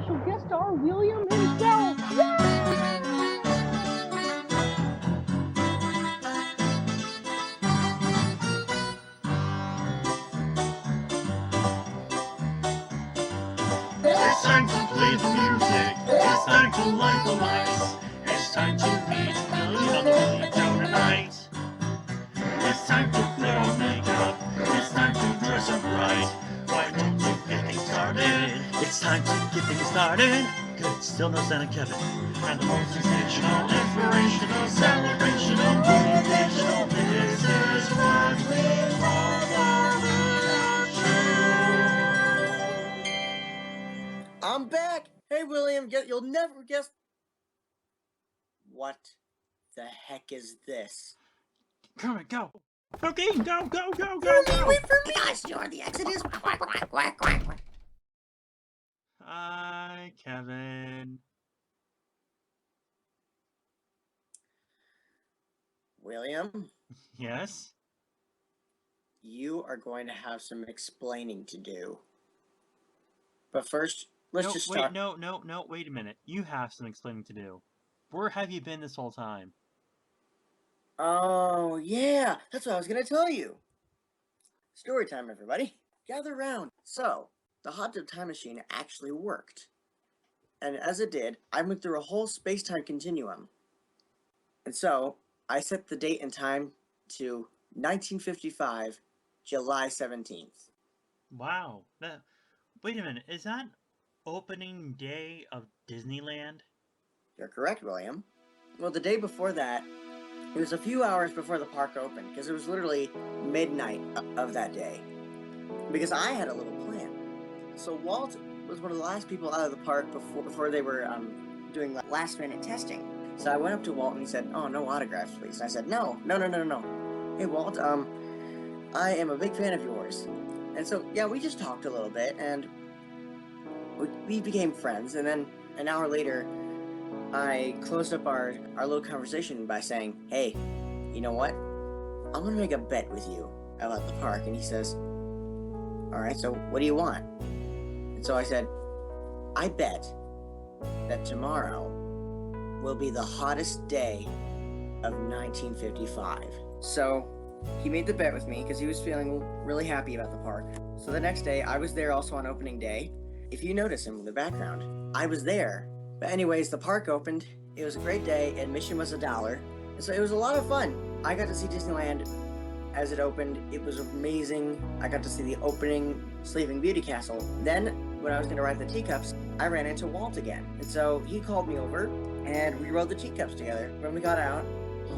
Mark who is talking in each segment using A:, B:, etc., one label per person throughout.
A: special guest star, William himself.
B: It's time to play the music. It's time to light the lights. It's time to meet William on the William Show tonight. It's time to put on makeup. It's time to dress up right. Why don't you get things started? It's time to get things started. Good, still no Santa Kevin. And the most sensational, inspirational, celebrational, motivational. This is what we call the William Show.
C: I'm back. Hey, William, you'll never guess. What the heck is this?
B: Come on, go. Okay, go.
C: Wait for me. I start the Exodus. Quack, quack, quack, quack, quack.
B: Hi, Kevin.
C: William,
B: Yes?
C: you are going to have some explaining to do. But first, let's just start.
B: No, wait a minute. You have some explaining to do. Where have you been this whole time?
C: Oh, yeah, that's what I was going to tell you. Story time, everybody. Gather round. So, the hot tub time machine actually worked. And as it did, I went through a whole space-time continuum. And so, I set the date and time to 1955, July 17th.
B: Wow. Wait a minute. Is that opening day of Disneyland?
C: You're correct, William. Well, the day before that, it was a few hours before the park opened, because it was literally midnight of that day. Because I had a little plan. So Walt was one of the last people out of the park before they were doing last-minute testing. So I went up to Walt and he said, "Oh, no autographs, please." And I said, No. Hey, Walt, I am a big fan of yours. And so, yeah, we just talked a little bit, and we became friends. And then an hour later, I closed up our little conversation by saying, "Hey, you know what? I'm going to make a bet with you about the park." And he says, "All right, so what do you want?" And so I said, "I bet that tomorrow will be the hottest day of 1955. So he made the bet with me because he was feeling really happy about the park. So the next day, I was there also on opening day. If you notice in the background, I was there. But anyways, the park opened. It was a great day. Admission was $1. And so it was a lot of fun. I got to see Disneyland as it opened. It was amazing. I got to see the opening Sleeping Beauty Castle. Then, when I was going to ride the teacups, I ran into Walt again. And so he called me over, and we rode the teacups together. When we got out,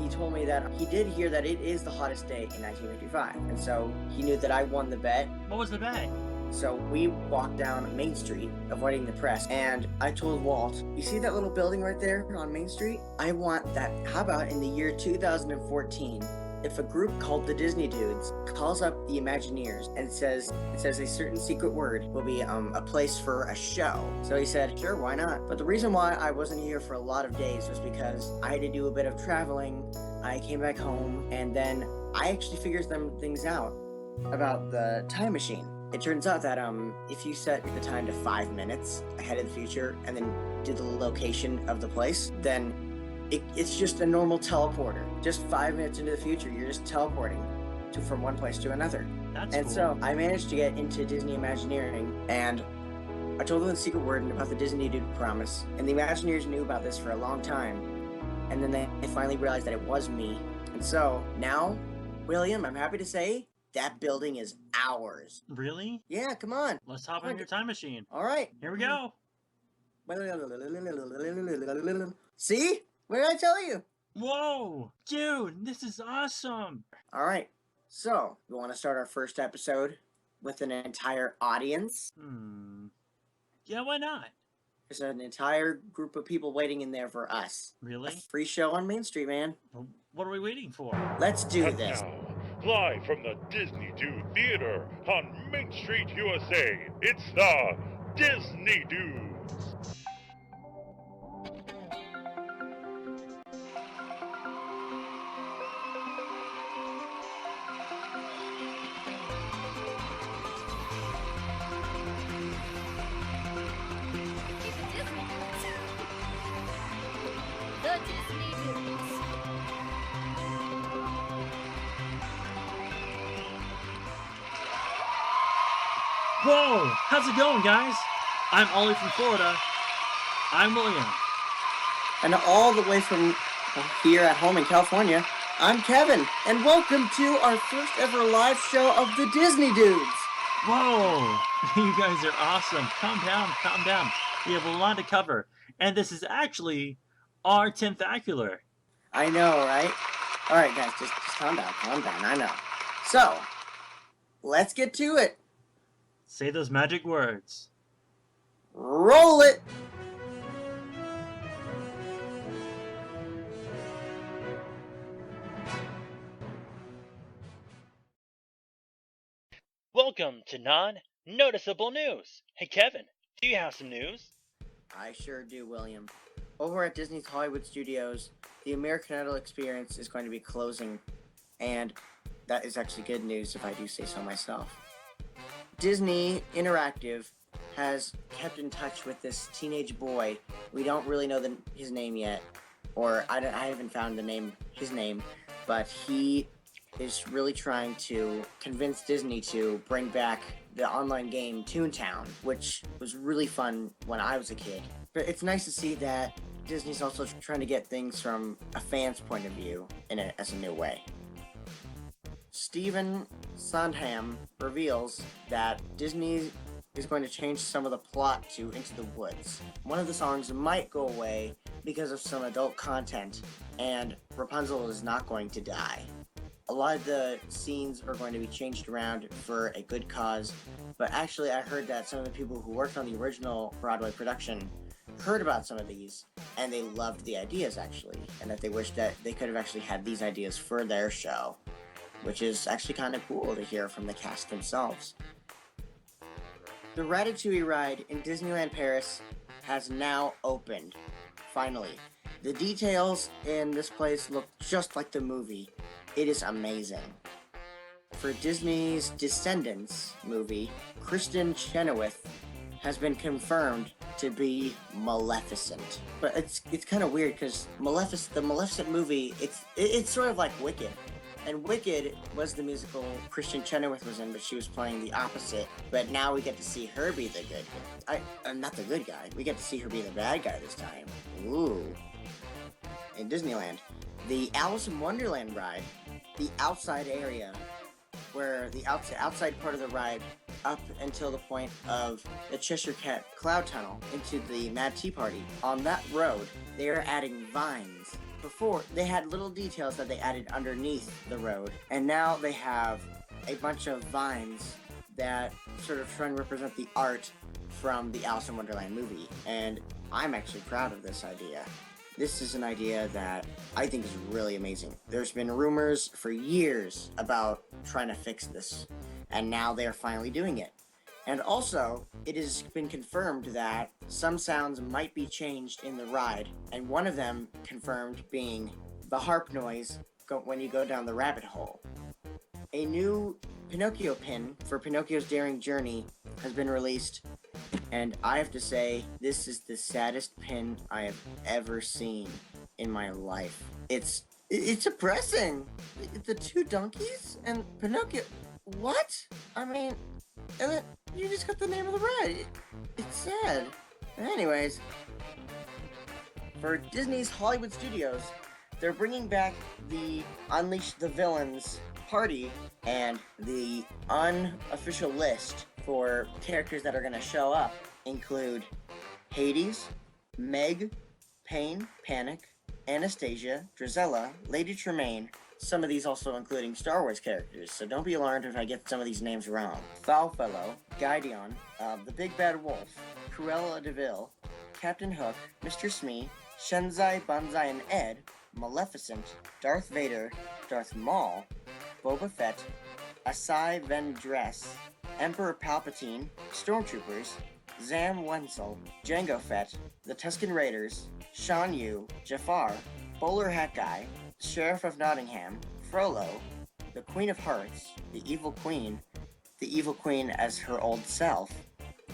C: he told me that he did hear that it is the hottest day in 1955. And so he knew that I won the bet.
B: What was the bet?
C: So we walked down Main Street, avoiding the press, and I told Walt, "You see that little building right there on Main Street? I want that. How about in the year 2014, if a group called the Disney Dudes calls up the Imagineers and says a certain secret word will be a place for a show?" So he said, "Sure, why not?" But the reason why I wasn't here for a lot of days was because I had to do a bit of traveling. I came back home, and then I actually figured some things out about the time machine. It turns out that if you set the time to 5 minutes ahead of the future and then do the location of the place, then it's just a normal teleporter. Just 5 minutes into the future, you're just teleporting from one place to another.
B: That's
C: and
B: cool.
C: So I managed to get into Disney Imagineering, and I told them the secret word and about the Disney Dude promise. And the Imagineers knew about this for a long time. And then they finally realized that it was me. And so now, William, I'm happy to say that building is ours.
B: Really?
C: Yeah, come on.
B: Let's hop in your time machine.
C: All right.
B: Here we go.
C: See? What did I tell you?
B: Whoa! Dude, this is awesome!
C: All right. So, we want to start our first episode with an entire audience?
B: Yeah, why not?
C: There's an entire group of people waiting in there for us.
B: Really?
C: A free show on Main Street, man.
B: Well, what are we waiting for?
C: Let's do
D: And
C: this.
D: now, live from the Disney Dude Theater on Main Street, USA, it's the Disney Dudes.
B: Whoa! How's it going, guys? I'm Ollie from Florida. I'm William.
C: And all the way from here at home in California, I'm Kevin. And welcome to our first ever live show of the Disney Dudes.
B: Whoa! You guys are awesome. Calm down, calm down. We have a lot to cover. And this is actually our 10th-acular.
C: I know, right? All right, guys, just calm down, I know. So, let's get to it.
B: Say those magic words.
C: Roll it!
B: Welcome to Non-Noticeable News. Hey, Kevin, do you have some news?
C: I sure do, William. Over at Disney's Hollywood Studios, the American Idol experience is going to be closing, and that is actually good news if I do say so myself. Disney Interactive has kept in touch with this teenage boy. We don't really know his name yet, or I haven't found his name, but he is really trying to convince Disney to bring back the online game Toontown, which was really fun when I was a kid. But it's nice to see that Disney's also trying to get things from a fan's point of view as a new way. Stephen Sondheim reveals that Disney is going to change some of the plot to Into the Woods. One of the songs might go away because of some adult content, and Rapunzel is not going to die. A lot of the scenes are going to be changed around for a good cause, but actually I heard that some of the people who worked on the original Broadway production heard about some of these, and they loved the ideas actually, and that they wish that they could have actually had these ideas for their show, which is actually kind of cool to hear from the cast themselves. The Ratatoullie ride in Disneyland Paris has now opened, finally. The details in this place look just like the movie. It is amazing. For Disney's Descendants movie, Kristen Chenoweth has been confirmed to be Maleficent. But it's kind of weird because the Maleficent movie, it's sort of like Wicked. And Wicked was the musical Kristen Chenoweth was in, but she was playing the opposite. But now we get to see her be the good guy. Not the good guy. We get to see her be the bad guy this time. Ooh. In Disneyland, the Alice in Wonderland ride, the outside area, where the outside part of the ride up until the point of the Cheshire Cat Cloud Tunnel into the Mad Tea Party. On that road, they are adding vines. Before, they had little details that they added underneath the road, and now they have a bunch of vines that sort of try and represent the art from the Alice in Wonderland movie, and I'm actually proud of this idea. This is an idea that I think is really amazing. There's been rumors for years about trying to fix this, and now they're finally doing it. And also, it has been confirmed that some sounds might be changed in the ride, and one of them confirmed being the harp noise when you go down the rabbit hole. A new Pinocchio pin for Pinocchio's Daring Journey has been released, and I have to say, this is the saddest pin I have ever seen in my life. It's depressing. The two donkeys and Pinocchio. What? I mean, and then you just got the name of the ride. It's sad. Anyways, for Disney's Hollywood Studios, they're bringing back the Unleash the Villains party, and the unofficial list for characters that are going to show up include Hades, Meg, Pain, Panic, Anastasia, Drizella, Lady Tremaine, some of these also including Star Wars characters, so don't be alarmed if I get some of these names wrong. Foulfellow, Gideon, the Big Bad Wolf, Cruella de Vil, Captain Hook, Mr. Smee, Shenzai, Banzai, and Ed, Maleficent, Darth Vader, Darth Maul, Boba Fett, Asai Ventress, Emperor Palpatine, Stormtroopers, Zam Wenzel, Jango Fett, the Tusken Raiders, Shan Yu, Jafar, Bowler Hat Guy, Sheriff of Nottingham, Frollo, the Queen of Hearts, the Evil Queen as her old self,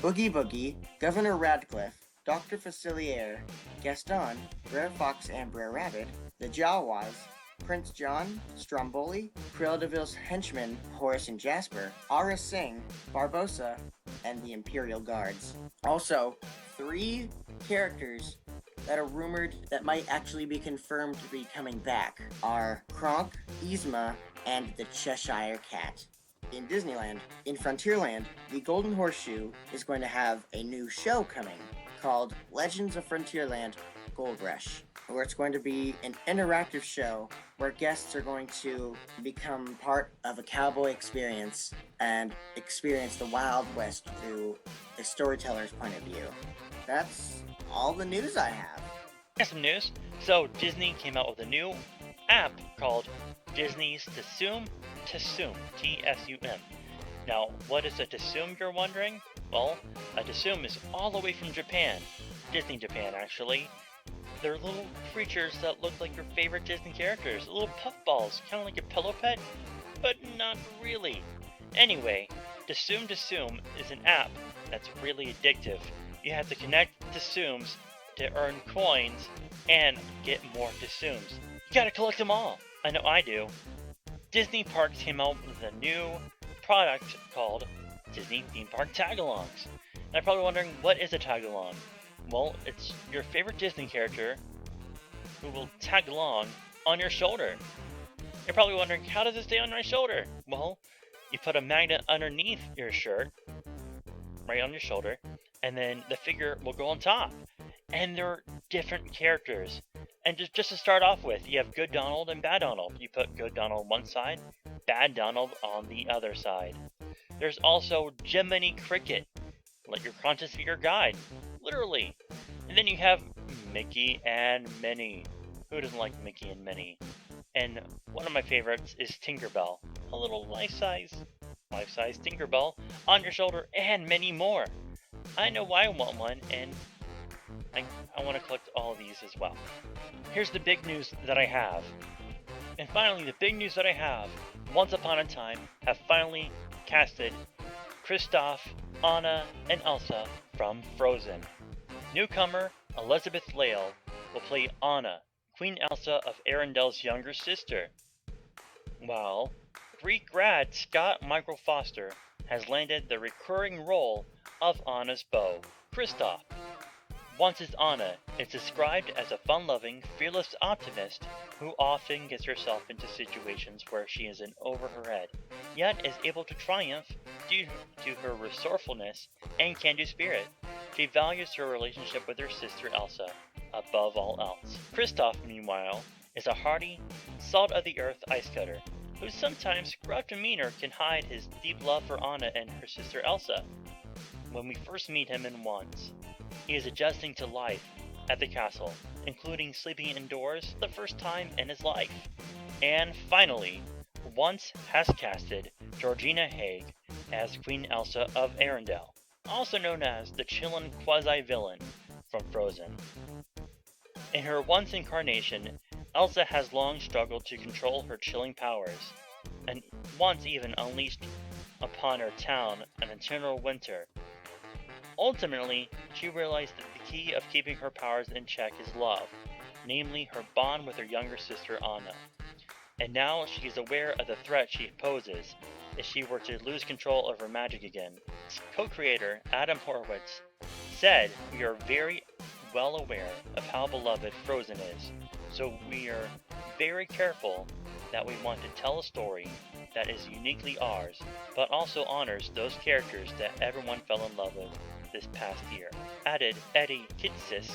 C: Boogie Boogie, Governor Radcliffe, Dr. Facilier, Gaston, Brer Fox and Brer Rabbit, the Jawas, Prince John, Stromboli, Cruella de Vil's henchmen Horace and Jasper, Ara Singh, Barbossa, and the Imperial Guards. Also, 3 characters that are rumored that might actually be confirmed to be coming back are Kronk, Yzma, and the Cheshire Cat. In Disneyland, in Frontierland, the Golden Horseshoe is going to have a new show coming called Legends of Frontierland Gold Rush, where it's going to be an interactive show where guests are going to become part of a cowboy experience and experience the Wild West through a storyteller's point of view. That's all the news I have.
E: Here's some news. So Disney came out with a new app called Disney's Tsum, T-S-U-M. Now, what is a Tsum, you're wondering? Well, a Tsum is all the way from Japan. Disney Japan, actually. They're little creatures that look like your favorite Disney characters. Little puffballs, kind of like a pillow pet, but not really. Anyway, Tsum is an app that's really addictive. You have to connect Tsums to earn coins and get more Tsums. You gotta collect them all. I know I do. Disney Parks came out with a new product called Disney Theme Park Tagalongs. And I'm probably wondering, what is a tagalong? Well, it's your favorite Disney character who will tag along on your shoulder. You're probably wondering, how does it stay on my shoulder? Well, you put a magnet underneath your shirt, right on your shoulder, and then the figure will go on top. And they're different characters. And just to start off with, you have Good Donald and Bad Donald. You put Good Donald on one side, Bad Donald on the other side. There's also Jiminy Cricket. Let your conscience be your guide. Literally. And then you have Mickey and Minnie. Who doesn't like Mickey and Minnie? And one of my favorites is Tinkerbell. A little life-size Tinkerbell on your shoulder, and many more. I know I want one, and I want to collect all of these as well. Here's the big news that I have. And finally, the big news that I have. Once Upon a Time have finally casted Kristoff, Anna, and Elsa from Frozen. Newcomer Elizabeth Lail will play Anna, Queen Elsa of Arendelle's younger sister. While Greek grad Scott Michael Foster has landed the recurring role of Anna's beau, Kristoff. Once as Anna is described as a fun-loving, fearless optimist who often gets herself into situations where she is in over her head, yet is able to triumph due to her resourcefulness and can-do spirit. She values her relationship with her sister Elsa above all else. Kristoff, meanwhile, is a hardy, salt-of-the-earth ice cutter, whose sometimes gruff demeanor can hide his deep love for Anna and her sister Elsa. When we first meet him in Once, he is adjusting to life at the castle, including sleeping indoors the first time in his life. And finally, Once has casted Georgina Haig as Queen Elsa of Arendelle, also known as the chillin' quasi-villain from Frozen. In her Once incarnation, Elsa has long struggled to control her chilling powers, and once even unleashed upon her town an eternal winter. Ultimately, she realized that the key of keeping her powers in check is love, namely her bond with her younger sister Anna. And now she is aware of the threat she poses if she were to lose control of her magic again. Co-creator Adam Horowitz said, "We are very well aware of how beloved Frozen is, so we are very careful that we want to tell a story that is uniquely ours, but also honors those characters that everyone fell in love with this past year." Added Eddie Kitsis,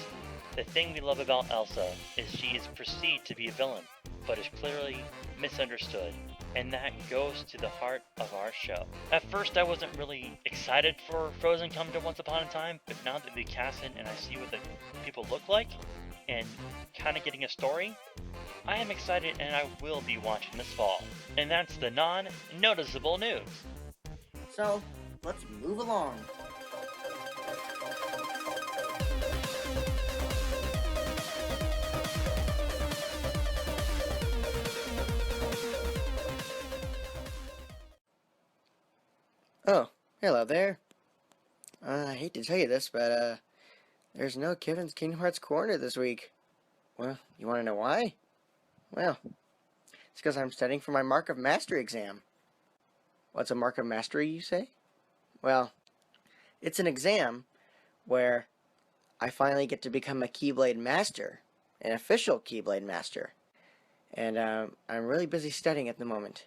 E: "The thing we love about Elsa is she is perceived to be a villain, but is clearly misunderstood, and that goes to the heart of our show." At first I wasn't really excited for Frozen coming to Once Upon a Time, but now that they cast it and I see what the people look like, and kind of getting a story, I am excited and I will be watching this fall. And that's the non-noticeable news.
C: So, let's move along. Oh, hello there. I hate to tell you this, but, there's no Kevin's Kingdom Hearts Corner this week. Well, you want to know why? Well, It's because I'm studying for my Mark of Mastery exam. What's a Mark of Mastery, you say? Well, it's an exam where I finally get to become a Keyblade Master, an official Keyblade Master. And I'm really busy studying at the moment.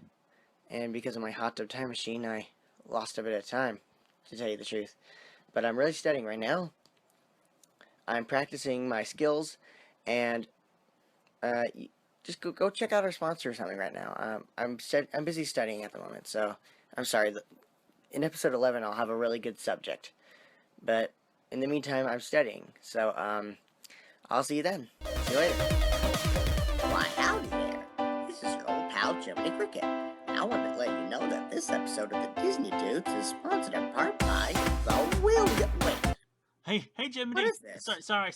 C: And because of my hot tub time machine, I lost a bit of time, to tell you the truth. But I'm really studying right now. I'm practicing my skills, and just go check out our sponsor or something right now. I'm busy studying at the moment, so I'm sorry. In episode 11, I'll have a really good subject, but in the meantime, I'm studying. So I'll see you then. See you later.
F: Why, howdy there. This is your old pal Jiminy Cricket. And I want to let you know that this episode of the Disney Dudes is sponsored in part by the William. Wait,
B: Hey, Jiminy.
F: what is this?
B: Sorry.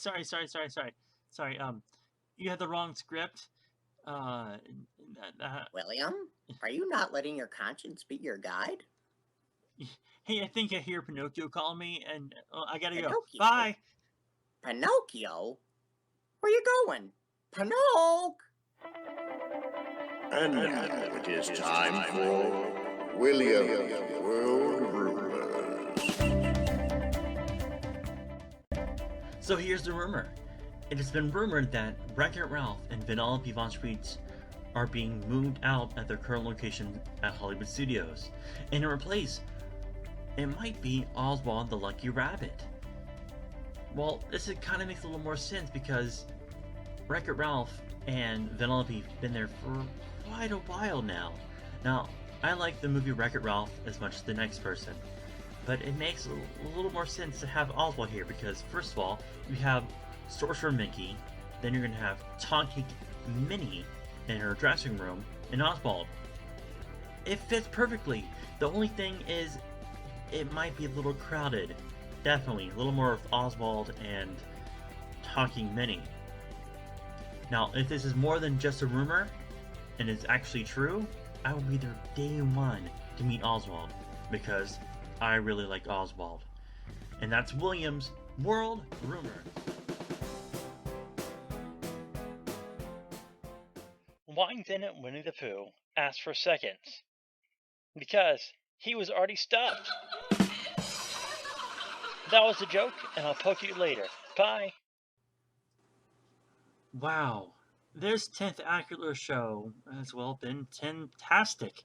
B: You had the wrong script.
F: William, are you not letting your conscience be your guide?
B: Hey, I think I hear Pinocchio calling me, and I gotta go.
F: Pinocchio?
B: Bye.
F: Pinocchio? Where you going? Pinocchio!
G: And now it is time for William's World Rumors.
B: So here's the rumor. It has been rumored that Wreck-It Ralph and Vanellope Von Schweetz are being moved out at their current location at Hollywood Studios. And in replace, it might be Oswald the Lucky Rabbit. Well, this kind of makes a little more sense because Wreck-It Ralph and Vanellope have been there for quite a while now. Now, I like the movie Wreck-It Ralph as much as the next person, but it makes a little more sense to have Oswald here because, first of all, you have Sorcerer Mickey, then you're going to have Tonky Minnie in her dressing room, and Oswald. It fits perfectly. The only thing is, it might be a little crowded. Definitely, a little more of Oswald and Talking Minnie. Now, if this is more than just a rumor, and is actually true, I will be there day one to meet Oswald, because I really like Oswald. And that's William's World Rumor.
E: Why didn't Winnie the Pooh ask for seconds? Because he was already stuffed. That was a joke, and I'll poke you later. Bye.
B: Wow, this 10th-acular show has well been fantastic.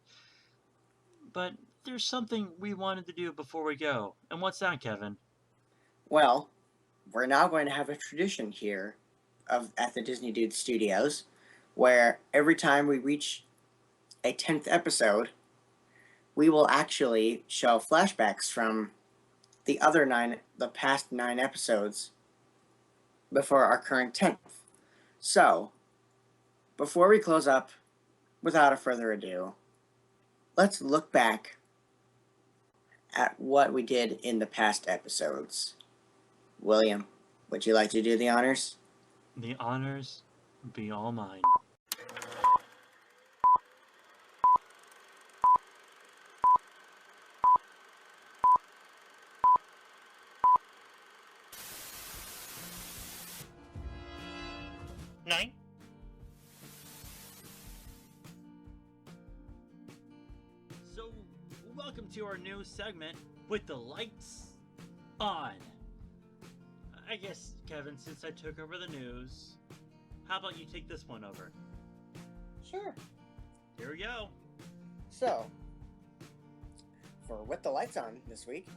B: But there's something we wanted to do before we go. And what's that, Kevin?
C: Well, we're now going to have a tradition here at the Disney Dude Studios, where every time we reach a 10th episode, we will actually show flashbacks from the past 9 episodes before our current 10th. So, before we close up, without a further ado, let's look back at what we did in the past episodes. William, would you like to do the honors?
B: The honors be all mine.
E: Nine?
B: So, welcome to our new segment with the lights on. I guess, Kevin, since I took over the news, how about you take this one over?
C: Sure.
B: Here we go.
C: So, for With the Lights On this week,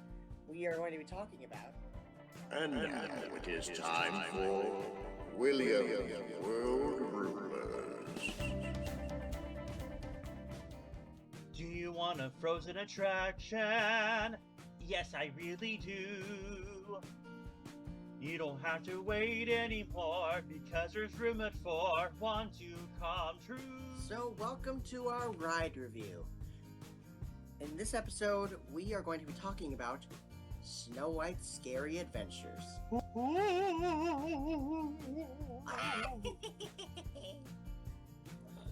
C: we are going to be talking about...
G: And now it is time for William's World Rumors.
B: Do you want a frozen attraction? Yes, I really do. You don't have to wait anymore because there's room at 4 want to come true.
C: So, welcome to our ride review. In this episode, we are going to be talking about Snow White's Scary Adventures.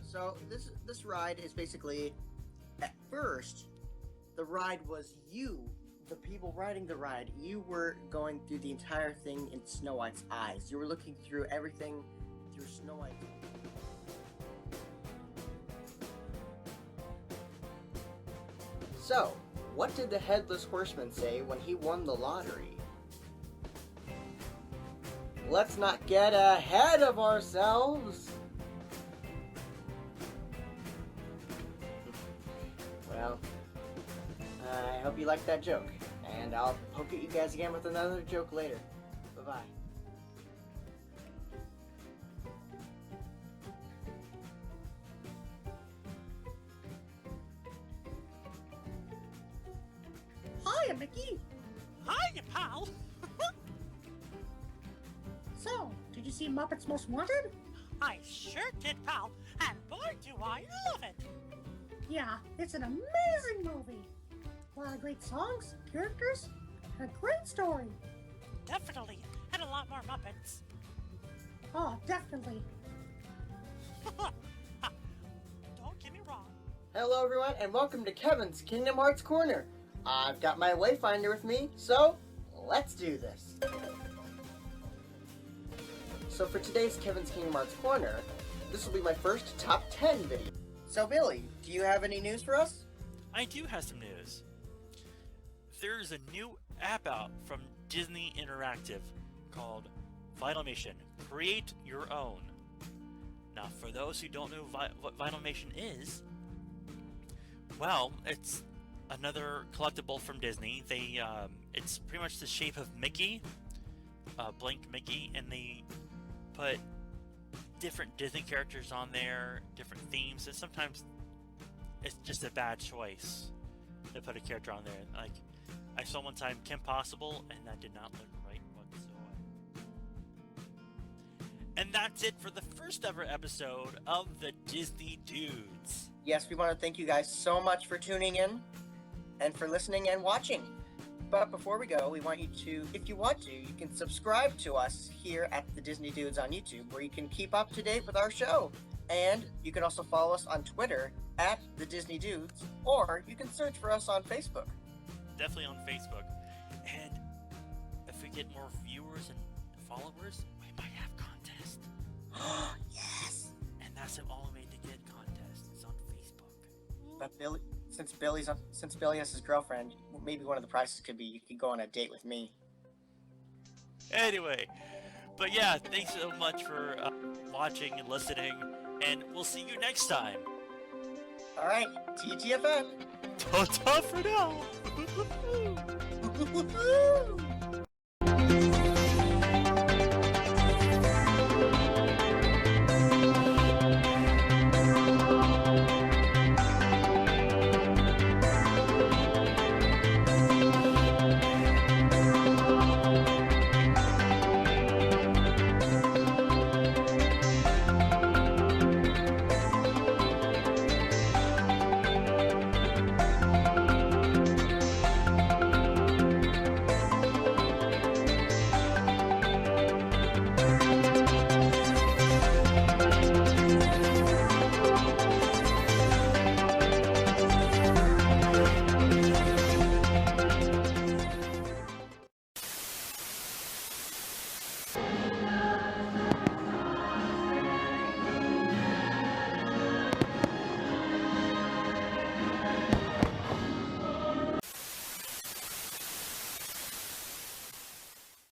C: So, this ride is basically, at first, the ride was you, the people riding the ride. You were going through the entire thing in Snow White's eyes. You were looking through everything through Snow White's So, what did the Headless Horseman say when he won the lottery? Let's not get ahead of ourselves! Well, I hope you liked that joke, and I'll poke at you guys again with another joke later. Bye-bye.
F: Hiya, Mickey.
A: Hiya, pal.
F: So, did you see Muppets Most Wanted?
A: I sure did, pal. And boy, do I love it.
F: Yeah, it's an amazing movie. A lot of great songs, characters, and a great story.
A: Definitely. And a lot more Muppets.
F: Oh, definitely.
A: Don't get me wrong.
C: Hello everyone, and welcome to Kevin's Kingdom Hearts Corner. I've got my Wayfinder with me, so let's do this. So for today's Kevin's Kingdom Hearts Corner, this will be my first top 10 video. So Billy, do you have any news for us?
E: I do have some news. There's a new app out from Disney Interactive called Vinylmation. Create your own. Now, for those who don't know what Vinylmation is, well, it's another collectible from Disney. It's pretty much the shape of Mickey, blank Mickey, and they put different Disney characters on there, different themes, and sometimes it's just a bad choice to put a character on there. Like, I saw one time Kim Possible, and that did not look right whatsoever. And that's it for the first ever episode of the Disney Dudes.
C: Yes, we want to thank you guys so much for tuning in and for listening and watching. But before we go, we want you to, if you want to, you can subscribe to us here at the Disney Dudes on YouTube, where you can keep up to date with our show. And you can also follow us on Twitter at the Disney Dudes, or you can search for us on Facebook.
E: Definitely on Facebook. And if we get more viewers and followers, we might have contests.
C: Yes!
E: And that's the only way to get contests, is on Facebook.
C: But Billy, since Billy has his girlfriend, maybe one of the prizes could be you could go on a date with me.
E: Anyway, but yeah, thanks so much for watching and listening, and we'll see you next time.
C: All right, TTFN.
E: Ta-ta for now.
C: Woo-hoo-hoo-hoo.